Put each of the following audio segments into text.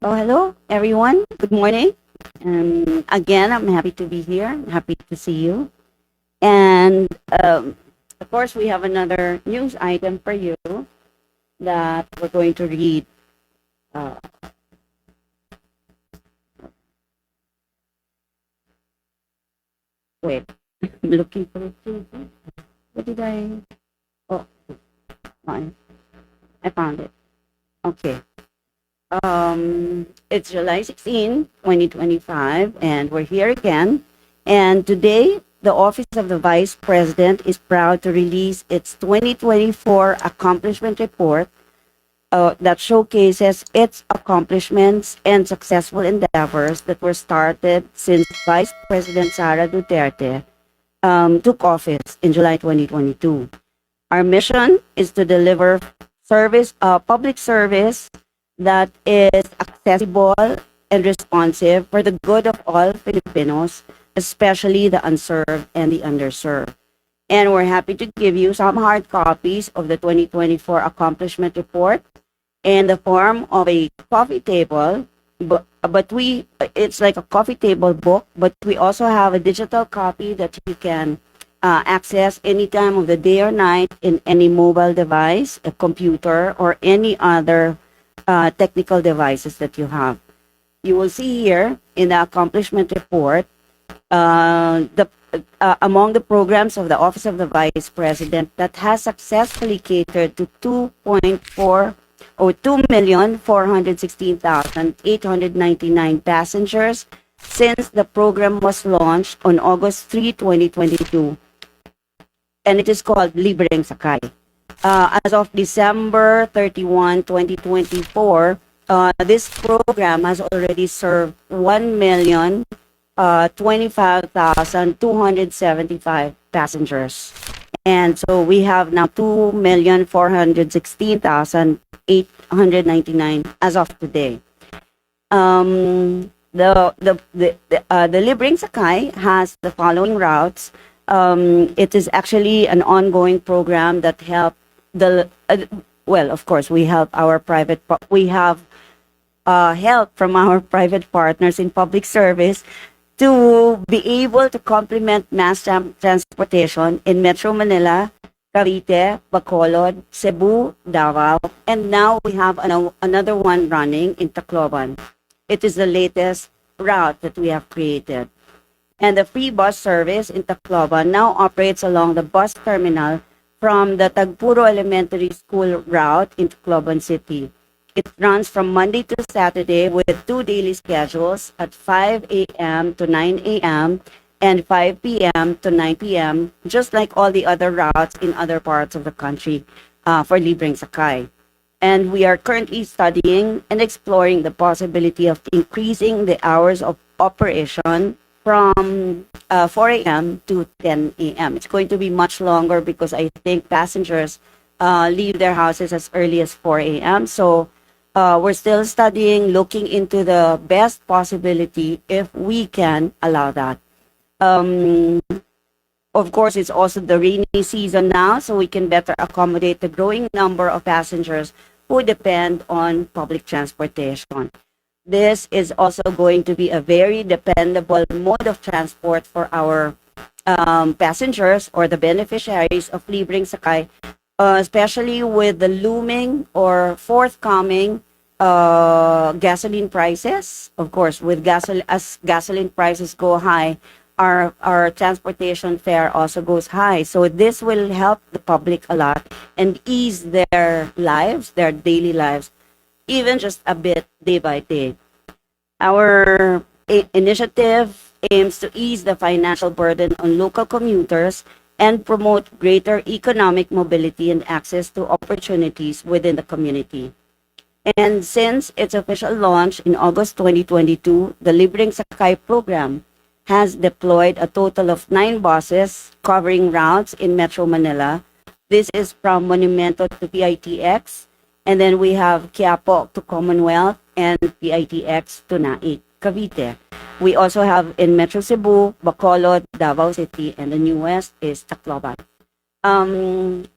Oh, hello, everyone. Good morning. Again, I'm happy to be here. I'm happy to see you. And of course, we have another news item for you that we're going to read. Uh, wait, I'm looking for it. What did I? Oh, fine. I found it. Okay. It's July 16, 2025, and we're here again. And today, the Office of the Vice President is proud to release its 2024 Accomplishment Report that showcases its accomplishments and successful endeavors that were started since Vice President Sara Duterte took office in July 2022. Our mission is to deliver public service that is accessible and responsive for the good of all Filipinos, especially the unserved and the underserved. And we're happy to give you some hard copies of the 2024 Accomplishment Report in the form of a coffee table. It's like a coffee table book, but we also have a digital copy that you can access any time of the day or night in any mobile device, a computer, or any other technical devices that you have. You will see here in the accomplishment report the among the programs of the Office of the Vice President that has successfully catered to 2,416,899 passengers since the program was launched on August 3, 2022, and it is called Libreng Sakay. As of December 31, 2024, this program has already served 1,025,275 passengers. And so we have now 2,416,899 as of today. The Libreng Sakay has the following routes. It is actually an ongoing program that help of course, we help we have help from our private partners in public service to be able to complement mass transportation in Metro Manila, Cavite, Bacolod, Cebu, Davao, and now we have another one running in Tacloban. It is the latest route that we have created. And the free bus service in Tacloban now operates along the bus terminal from the Tagpuro Elementary School route in Tacloban City. It runs from Monday to Saturday with 2 daily schedules at 5 a.m. to 9 a.m. and 5 p.m. to 9 p.m., just like all the other routes in other parts of the country for Libreng Sakay. And we are currently studying and exploring the possibility of increasing the hours of operation from 4 a.m. to 10 a.m. It's going to be much longer because I think passengers leave their houses as early as 4 a.m. So we're still studying, looking into the best possibility if we can allow that. Of course, it's also the rainy season now, so we can better accommodate the growing number of passengers who depend on public transportation. This is also going to be a very dependable mode of transport for our passengers or the beneficiaries of Libreng Sakay, especially with the looming or forthcoming gasoline prices. Of course, with as gasoline prices go high, our transportation fare also goes high. So this will help the public a lot and ease their lives, their daily lives, even just a bit day by day. Our initiative aims to ease the financial burden on local commuters and promote greater economic mobility and access to opportunities within the community. And since its official launch in August 2022, the Libreng Sakay program has deployed a total of 9 buses covering routes in Metro Manila. This is from Monumento to PITX, and then we have Quiapo to Commonwealth and PITX to Naik, Cavite. We also have in Metro Cebu, Bacolod, Davao City, and the newest is Tacloban. And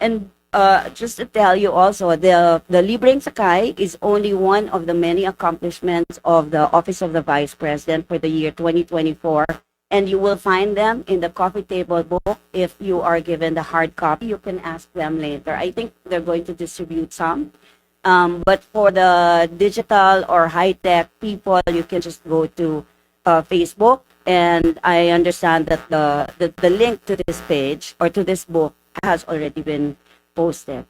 just to tell you also, the Libreng Sakay is only one of the many accomplishments of the Office of the Vice President for the year 2024. And you will find them in the coffee table book. If you are given the hard copy, you can ask them later. I think they're going to distribute some. But for the digital or high-tech people, you can just go to Facebook. And I understand that the link to this page or to this book has already been posted.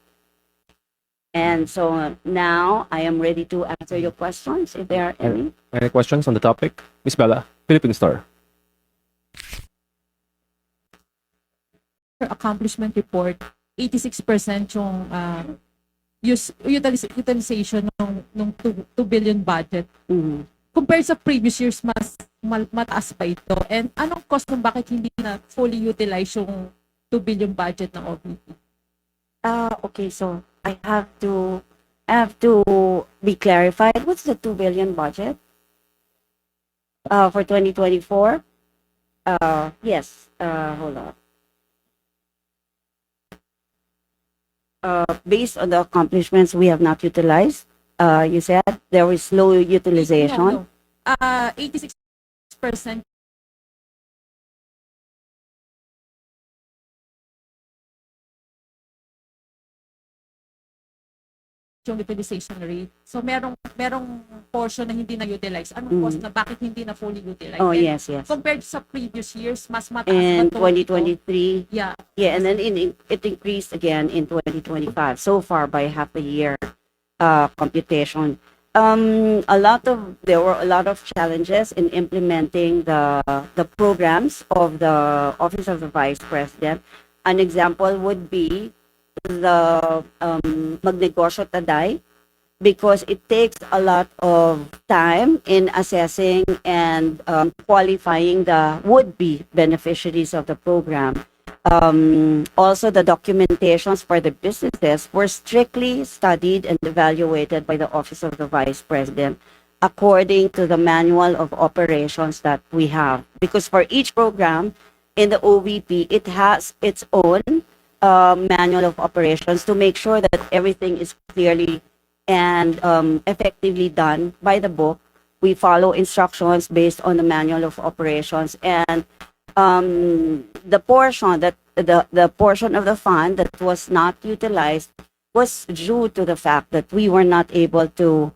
And so now I am ready to answer your questions if there are any. Any questions on the topic? Miss Bella, Philippine Star. Accomplishment report, 86% yung utilization ng 2 billion budget. Mhm. Compared sa previous years, mataas pa ito. And anong cost kung bakit hindi na fully utilize yung 2 billion budget ng OVP? Okay, so I have to be clarified. What's the 2 billion budget for 2024? Yes. Hold on. Based on the accomplishments we have not utilized, you said there was low utilization. No. 86% yung utilization rate. So merong portion na hindi na-utilize. Anong cost na bakit hindi na fully utilized? Oh, And yes. compared sa previous years, mas mataas In ba to? 2023, Yeah. yeah, and then it increased again in 2025. So far by half a year computation. There were a lot of challenges in implementing the programs of the Office of the Vice President. An example would be the magnegosyo taday, because it takes a lot of time in assessing and qualifying the would-be beneficiaries of the program. Also, the documentations for the businesses were strictly studied and evaluated by the Office of the Vice President according to the manual of operations that we have. Because for each program in the OVP, it has its own manual of operations to make sure that everything is clearly and effectively done by the book. We follow instructions based on the manual of operations, and the portion of the fund that was not utilized was due to the fact that we were not able to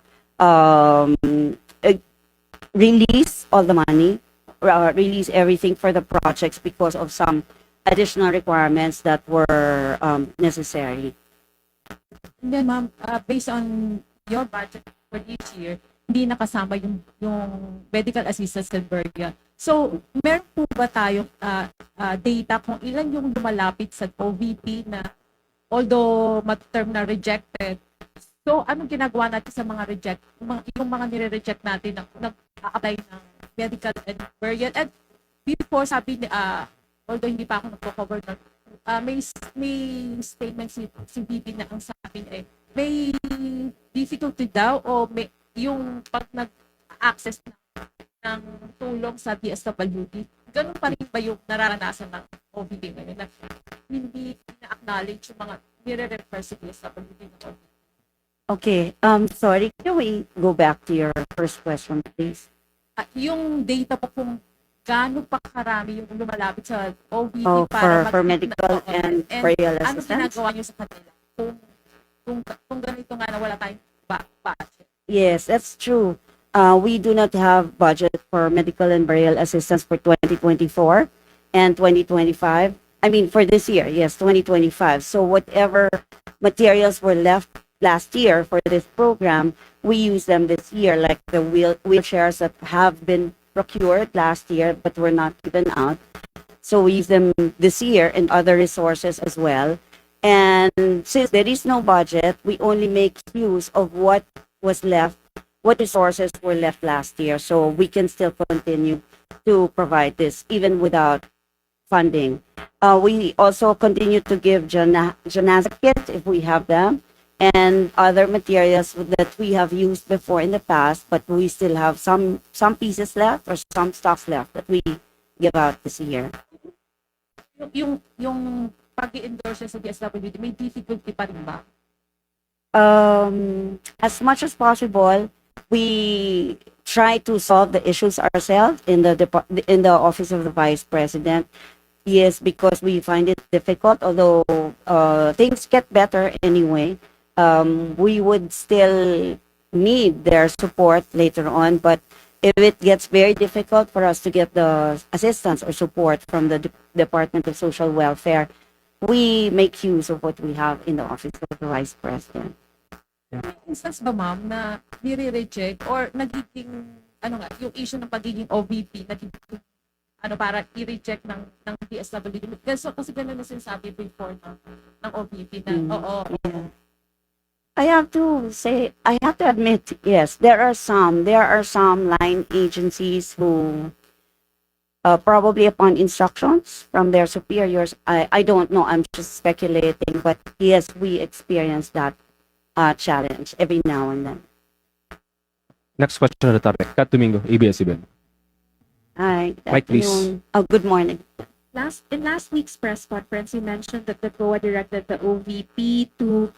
release all the money, release everything for the projects because of some additional requirements that were necessary. And then, ma'am, based on your budget for this year, hindi nakasama yung medical assistance sa Bergia. So, meron po ba tayong data kung ilan yung lumalapit sa OVP na although term na rejected? So, anong ginagawa natin sa mga yung mga nire-reject natin na nag-apply ng medical and Bergia? And before, sabi ni although hindi pa ako nagko-cover nun, may statement si VP na ang sabi niya may difficulty daw o may yung pag nag-access ng tulong sa DSWD. Ganun pa rin ba yung nararanasan ng OVP ngayon na hindi na-acknowledge yung mga nire-refer sa DSWD ng OVP? Okay, sorry, can we go back to your first question, please? Yung data po kung gaano pa karami yung lumalapit sa OVP for medical and burial ano assistance? ginagawa nyo sa kanila? Kung ganito nga na wala tayong budget. Yes, that's true. We do not have budget for medical and burial assistance for 2024 and 2025. I mean, for this year, yes, 2025. So whatever materials were left last year for this program, we use them this year, like the wheelchairs that have been procured last year but were not given out. So we use them this year and other resources as well. And since there is no budget, we only make use of what was left, what resources were left last year. So we can still continue to provide this even without funding. We also continue to give janaza kits if we have them, and other materials that we have used before in the past, but we still have some pieces left or some stocks left that we give out this year. Yung pag-i-endorse sa DSWD, may difficulty pa rin ba? As much as possible, we try to solve the issues ourselves in in the office of the vice president. Yes, because we find it difficult, although things get better anyway. We would still need their support later on, but if it gets very difficult for us to get the assistance or support from the Department of Social Welfare, we make use of what we have in the office of the vice president. May instance ba, ma'am, na nire-reject or nagiging, ano nga, yung issue ng pagiging OVP, nagiging, ano, para i-reject ng DSWD? Kasi gano'n na sinasabi before ng OVP na, oo. Yeah. I have to admit, yes, there are some line agencies who, probably upon instructions from their superiors, I don't know, I'm just speculating, but yes, we experience that challenge every now and then. Next question on the topic. Kat Domingo, ABS-CBN. Hi, good Mike, please. afternoon. Oh, good morning. In last week's press conference, you mentioned that the COA directed the OVP to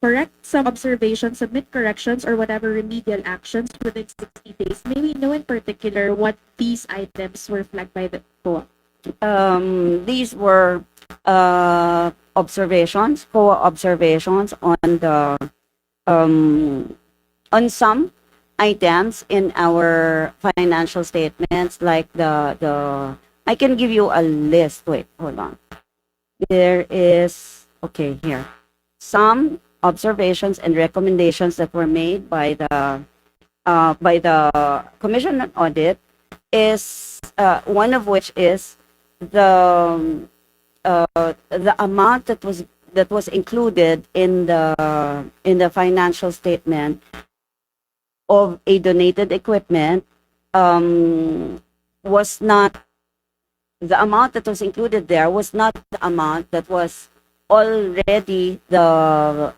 correct some observations, submit corrections, or whatever remedial actions within 60 days. May we know in particular what these items were flagged by the COA? These were observations, COA observations on the on some items in our financial statements, like the I can give you a list. Wait, hold on. There is, okay, here. Some observations and recommendations that were made by the Commission on Audit is one of which is the amount that was included in the financial statement of a donated equipment was not the amount that was included there was not the amount that was already the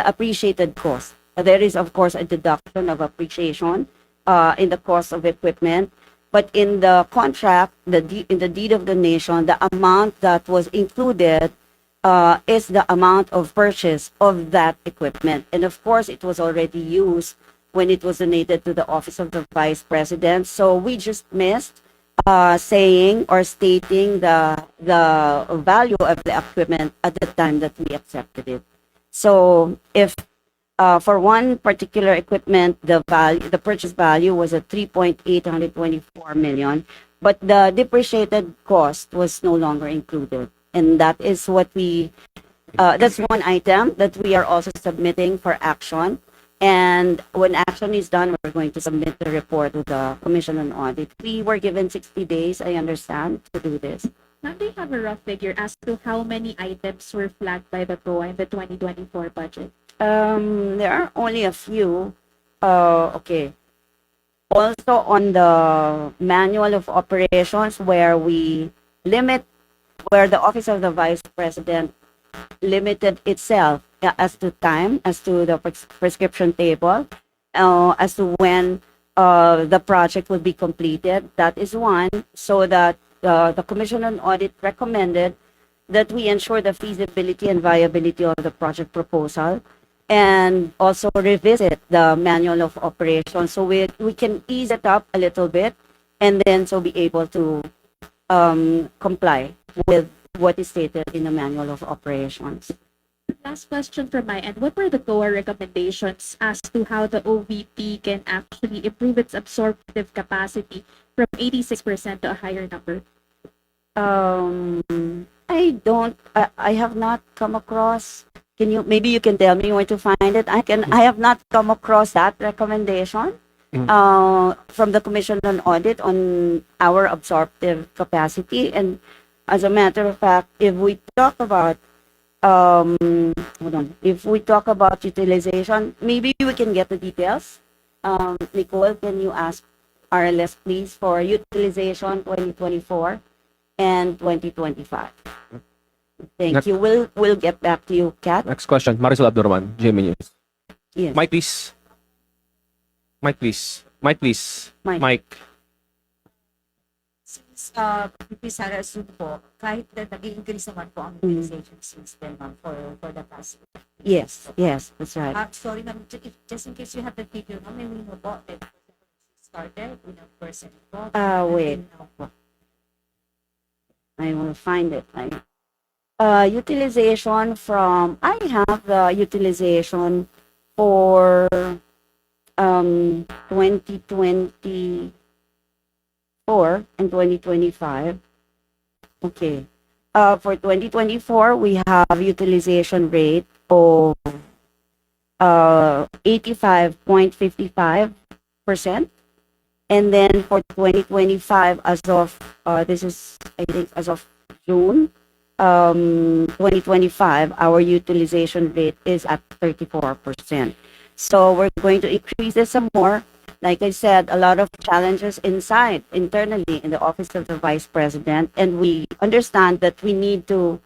appreciated cost. There is, of course, a deduction of appreciation in the cost of equipment, but in the contract, in the deed of donation, the amount that was included is the amount of purchase of that equipment. And of course, it was already used when it was donated to the office of the vice president. So we just missed saying or stating the value of the equipment at the time that we accepted it. So if for one particular equipment, the purchase value was at 3.824 million, but the depreciated cost was no longer included. And that is what that's one item that we are also submitting for action. And when action is done, we're going to submit the report to the Commission on Audit. We were given 60 days, I understand, to do this. Now, do you have a rough figure as to how many items were flagged by the COA in the 2024 budget? There are only a few. Okay. Also on the manual of operations, where the Office of the Vice President limited itself as to time, as to the prescription table, as to when the project would be completed. That is one, so that the Commission on Audit recommended that we ensure the feasibility and viability of the project proposal, and also revisit the manual of operations so we can ease it up a little bit, and then so be able to comply with what is stated in the manual of operations. Last question from my end. What were the COA recommendations as to how the OVP can actually improve its absorptive capacity from 86% to a higher number? I have not come across, maybe you can tell me where to find it. I have not come across that recommendation from the Commission on Audit on our absorptive capacity. And as a matter of fact, if we talk about utilization, maybe we can get the details. Nicole, can you ask RLS please for utilization 2024 and 2025? Thank you. We'll get back to you, Kat. Next question, Marisol Abdurrahman, GMA News. Yes. Mike, please. Mike, please. Mike, please. Mike. Mike. VP Sara, assume po, kahit na nag-increase naman po ang utilization since then, ma'am, for the past. Yes, that's right. Sorry, ma'am, just in case you have the figure, ma'am, may we know po that started with a percent po. Wait. Now po. I will find it. Utilization from, I have the utilization for 2024 and 2025. Okay. For 2024, we have utilization rate of 85.55%. And then for 2025, as of, this is, I think, as of June 2025, our utilization rate is at 34%. So we're going to increase this some more. Like I said, a lot of challenges internally in the Office of the Vice President, and we understand that we need to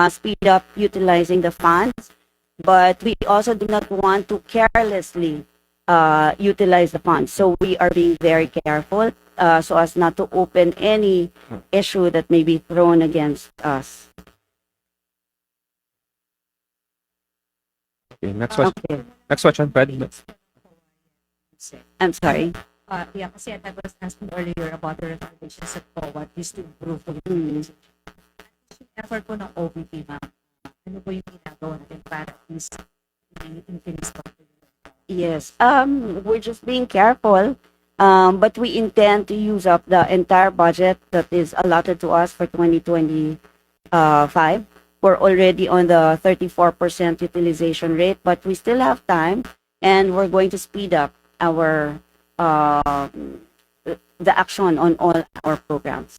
speed up utilizing the funds, but we also do not want to carelessly utilize the funds. So we are being very careful so as not to open any issue that may be thrown against us. Okay, next question. Okay. Next question, Fred. I'm sorry. Yeah, kasi I was asking earlier about the recommendations of what is to improve the Mm. utilization. Yung effort po ng OVP, ma'am, ano po yung ginagawa natin para at least increase po? Yes. We're just being careful. But we intend to use up the entire budget that is allotted to us for 2025. We're already on the 34% utilization rate, but we still have time, and we're going to speed up our the action on all our programs.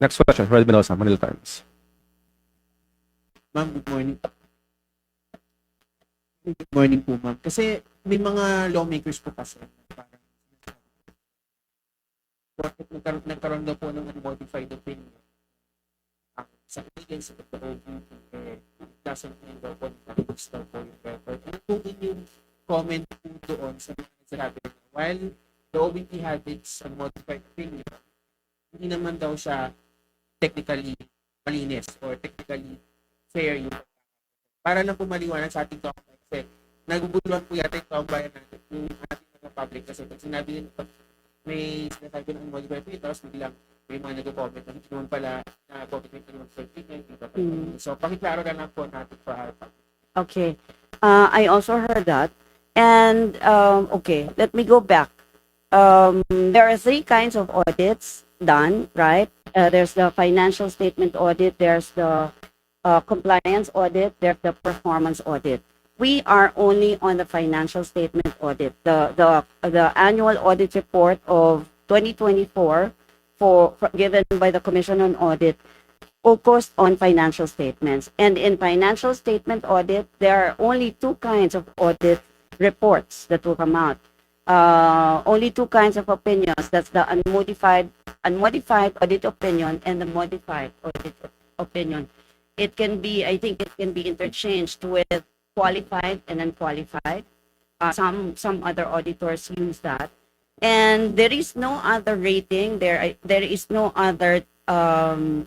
Next question, Fred Mendoza, Manila Times. Ma'am, good morning. Good morning po, ma'am. Kasi may mga lawmakers po kasi parang bakit nagkaroon daw po ng unmodified opinion sa evidence of the OVP, doesn't mean daw po na-release daw po yung record. Ano po din yung comment po doon sa mga nagsasabi na while the OVP had its unmodified opinion, hindi naman daw siya technically malinis or technically fair yung para lang po maliwanag sa ating kaumbayan kasi naguguluhan po yata yung kaumbayan natin yung ating mga public kasi pag sinabi din pag may sinasabi ng unmodified opinion tapos biglang may mga nag-comment na hindi naman pala na comment ng unmodified opinion. So pakiklaro na lang po natin for our public. Okay. I also heard that. And, okay, let me go back. There are three kinds of audits done, right? There's the financial statement audit, there's the compliance audit, there's the performance audit. We are only on the financial statement audit. The annual audit report of 2024 given by the Commission on Audit focused on financial statements. And in financial statement audit, there are only two kinds of audit reports that will come out. Only two kinds of opinions. That's the unmodified audit opinion and the modified audit opinion. It can be, I think it can be interchanged with qualified and unqualified. Some other auditors use that. And there is no other rating, there is no other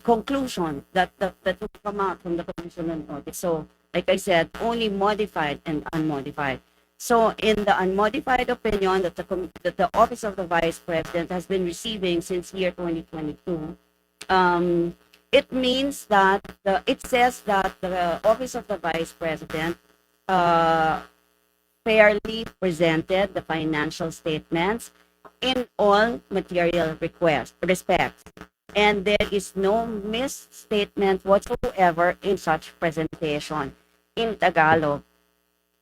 conclusion that will come out from the Commission on Audit. So, like I said, only modified and unmodified. So, in the unmodified opinion that the Office of the Vice President has been receiving since year 2022, it means that it says that the Office of the Vice President fairly presented the financial statements in all material respects. And there is no misstatement whatsoever in such presentation. In Tagalog,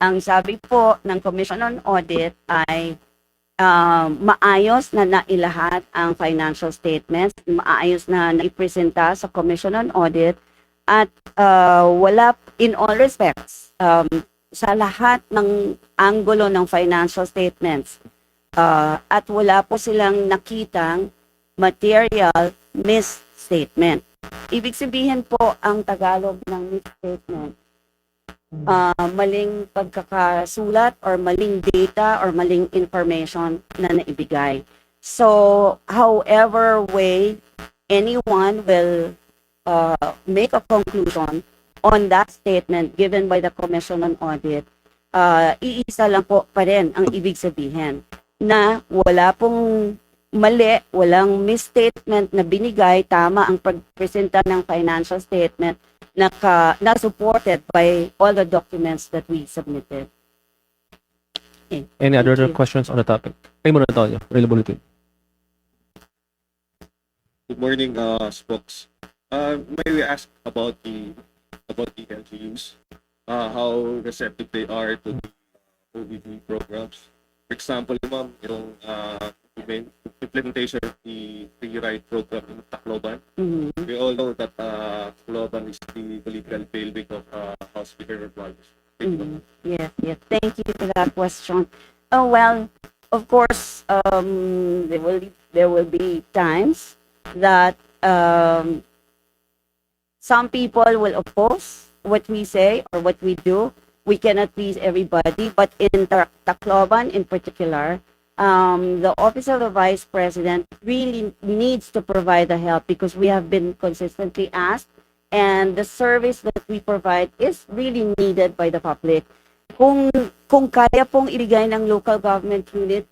ang sabi po ng Commission on Audit ay maayos na nailahat ang financial statements, maayos na naipresenta sa Commission on Audit, at wala, in all respects, sa lahat ng anggulo ng financial statements, at wala po silang nakitang material misstatement. Ibig sabihin po, ang Tagalog ng misstatement, maling pagkakasulat or maling data or maling information na naibigay. So, however way anyone will make a conclusion on that statement given by the Commission on Audit, iisa lang po pa rin ang ibig sabihin na wala pong mali, walang misstatement na binigay, tama ang pagpresenta ng financial statement na supported by all the documents that we submitted. Okay. Any other Thank you. questions on the topic? Kayo muna, Tonyo. Available bulletin. Good morning, spokes. May we ask about the LGUs, how receptive they are to the OVP programs? For example, ma'am, yung implementation of the free ride program in Tacloban. Mhm. We all know that Tacloban is the political bailiwick of House Speaker Rodriguez. Thank you. Mhm. Yes, yes. Thank you for that question. Oh, well, of course, there will be times that some people will oppose what we say or what we do. We cannot please everybody, but in Tacloban in particular, the Office of the Vice President really needs to provide the help because we have been consistently asked, and the service that we provide is really needed by the public. Kung kaya pong ibigay ng local government unit,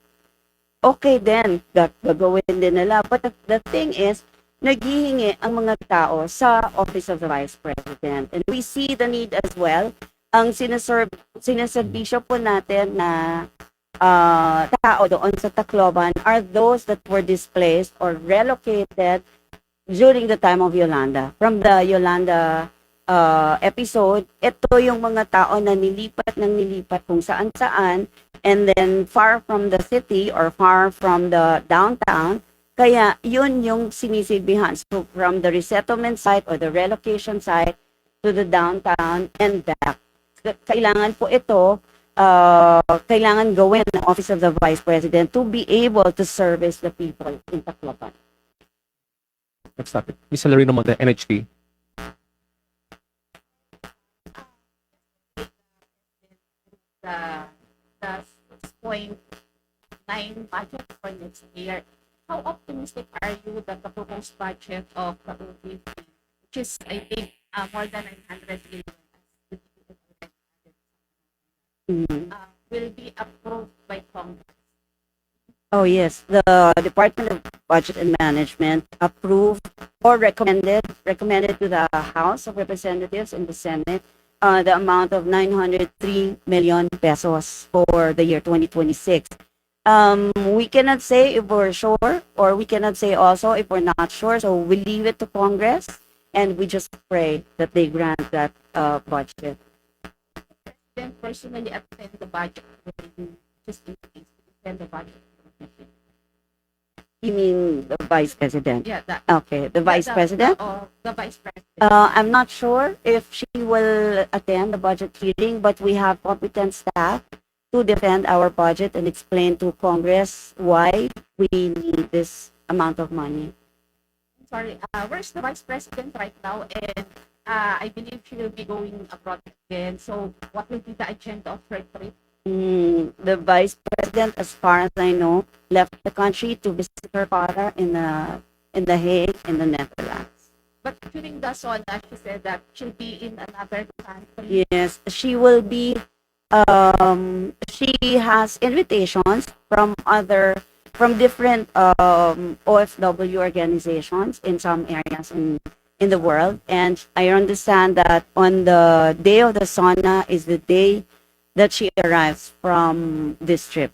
okay din, gagawin din nila. But the thing is, naghihingi ang mga tao sa Office of the Vice President. And we see the need as well. Ang sinaserbisyo po natin na tao doon sa Tacloban are those that were displaced or relocated during the time of Yolanda. From the Yolanda episode, ito yung mga tao na nilipat kung saan-saan, and then far from the city or far from the downtown. Kaya yun yung sinisilbihan. So from the resettlement site or the relocation site to the downtown and back. Kailangan po ito, kailangan gawin ng Office of the Vice President to be able to service the people in Tacloban. Next topic. Ms. Celerino Monte, NHK. The 6.9 budget for next year. How optimistic are you that the proposed budget of the OVP, which is, I think, more than 900 billion, Mhm. will be approved by Congress? Oh yes, the Department of Budget and Management approved or recommended to the House of Representatives and the Senate the amount of 903 million pesos for the year 2026. We cannot say if we're sure, or we cannot say also if we're not sure, so we leave it to Congress and we just pray that they grant that budget. Then personally attend the budget hearing, just in case to attend the budget hearing. You mean the Vice President? Yeah, that. Okay, the Vice President? The Vice President. I'm not sure if she will attend the budget hearing, but we have competent staff to defend our budget and explain to Congress why we need this amount of money. Sorry, where's the Vice President right now? And I believe she will be going abroad again. So what will be the agenda of her trip? The Vice President, as far as I know, left the country to visit her father in The Hague, in the Netherlands. But during the SONA, she said that she'll be in another country. Yes, she will be. She has invitations from different OFW organizations in some areas in the world, and I understand that on the day of the SONA is the day that she arrives from this trip.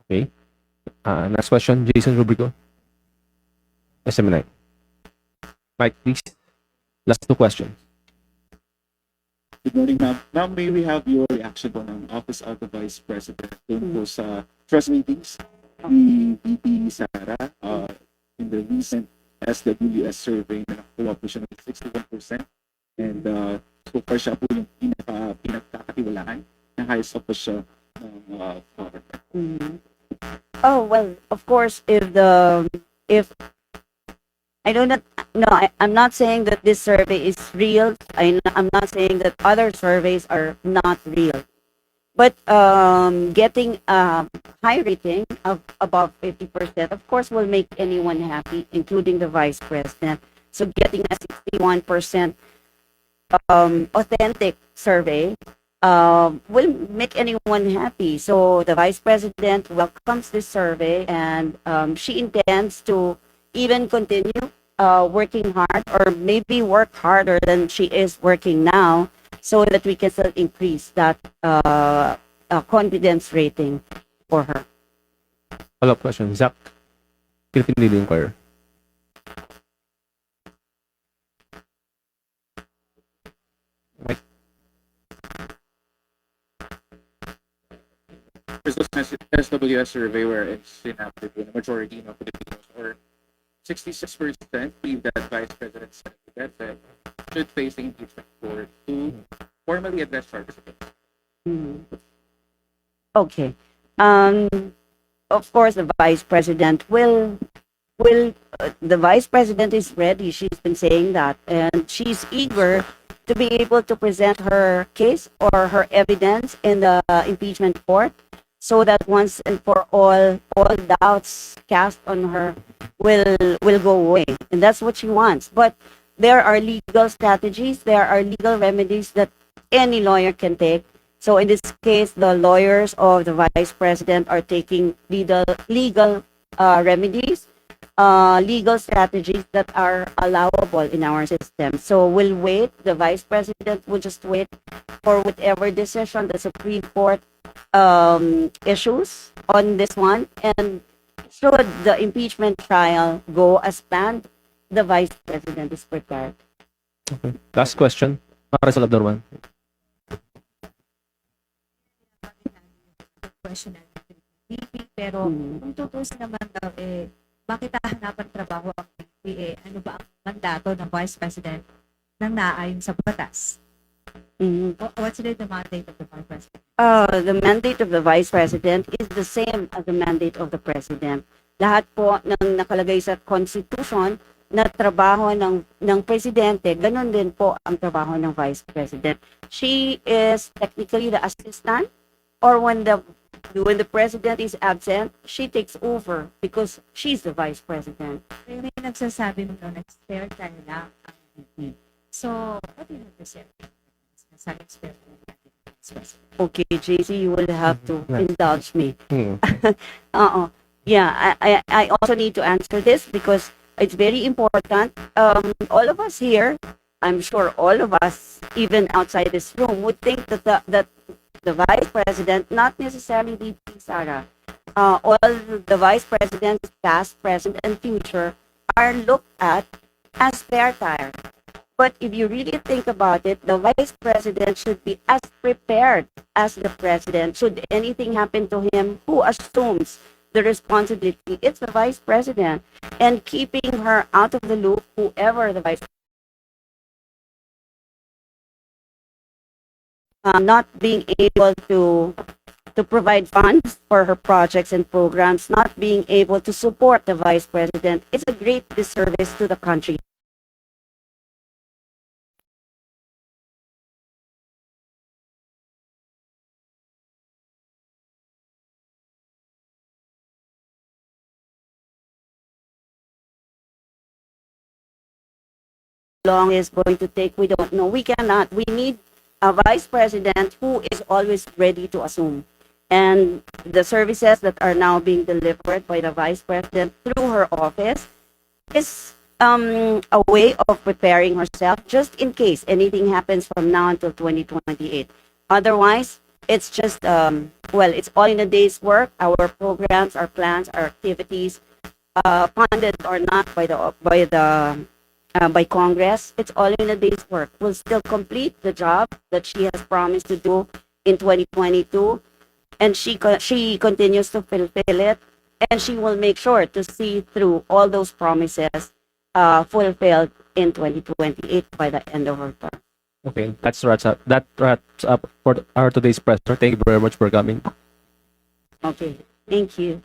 Okay. Next question, Jason Rubrico. SMNI. Mike, please. Last two questions. Good morning, ma'am. Ma'am, may we have your reaction po ng Office of the Vice President dun po sa trust ratings ni VP Sara in the recent SWS survey na nakuha po siya ng 61%, and so far siya po yung pinagkakatiwalaan na highest up po siya ng government. Oh well, of course, if I do not, no, I'm not saying that this survey is real. I'm not saying that other surveys are not real. But getting a high rating of above 50%, of course, will make anyone happy, including the vice president. So getting a 61% authentic survey will make anyone happy. So the vice president welcomes this survey, and she intends to even continue working hard, or maybe work harder than she is working now, so that we can still increase that confidence rating for her. Follow-up question. Zach, Philippine Daily Inquirer. There's this SWS survey where it's inactive in a majority of Filipinos, or 66% believe that Vice President Sara Duterte should face the impeachment court to formally address charges against him. Okay. Of course, the vice president the vice president is ready. She's been saying that, and she's eager to be able to present her case or her evidence in the impeachment court, so that once and for all doubts cast on her will go away, and that's what she wants. But there are legal strategies, there are legal remedies that any lawyer can take. So in this case, the lawyers of the vice president are taking legal remedies, legal strategies that are allowable in our system. So we'll wait. The vice president will just wait for whatever decision the Supreme Court issues on this one. And should the impeachment trial go as planned, the vice president is prepared. Okay. Last question. Marisol Abdurman. Question natin VP, pero kung tutusin naman daw, bakit hahanapan trabaho ang VP? Ano ba ang mandato ng Vice President nang naayon sa batas? What's the mandate of the Vice President? The mandate of the vice president is the same as the mandate of the president. Lahat po ng nakalagay sa constitution na trabaho ng presidente, ganun din po ang trabaho ng vice president. She is technically the assistant, or when the president is absent, she takes over because she's the vice president. May nagsasabi mo na spare time lang ang VP. So, what do you have to say? Nasabing spare time natin ang Vice President. Okay, JC, you will have to indulge me. Hmm. Yeah, I also need to answer this because it's very important. All of us here, I'm sure all of us, even outside this room, would think that the vice president, not necessarily VP Sara, all the vice presidents, past, present, and future, are looked at as spare tire. But if you really think about it, the vice president should be as prepared as the president. Should anything happen to him, who assumes the responsibility? It's the vice president. And keeping her out of the loop, whoever the vice not being able to provide funds for her projects and programs, not being able to support the vice president, it's a great disservice to the country. Long is going to take, we don't know. We cannot. We need a vice president who is always ready to assume. And the services that are now being delivered by the vice president through her office is a way of preparing herself just in case anything happens from now until 2028. Otherwise, it's just, it's all in a day's work. Our programs, our plans, our activities, funded or not by Congress, it's all in a day's work. We'll still complete the job that she has promised to do in 2022, and she continues to fulfill it, and she will make sure to see through all those promises fulfilled in 2028 by the end of her term. Okay, that wraps up for our today's press. Thank you very much for coming. Okay, thank you.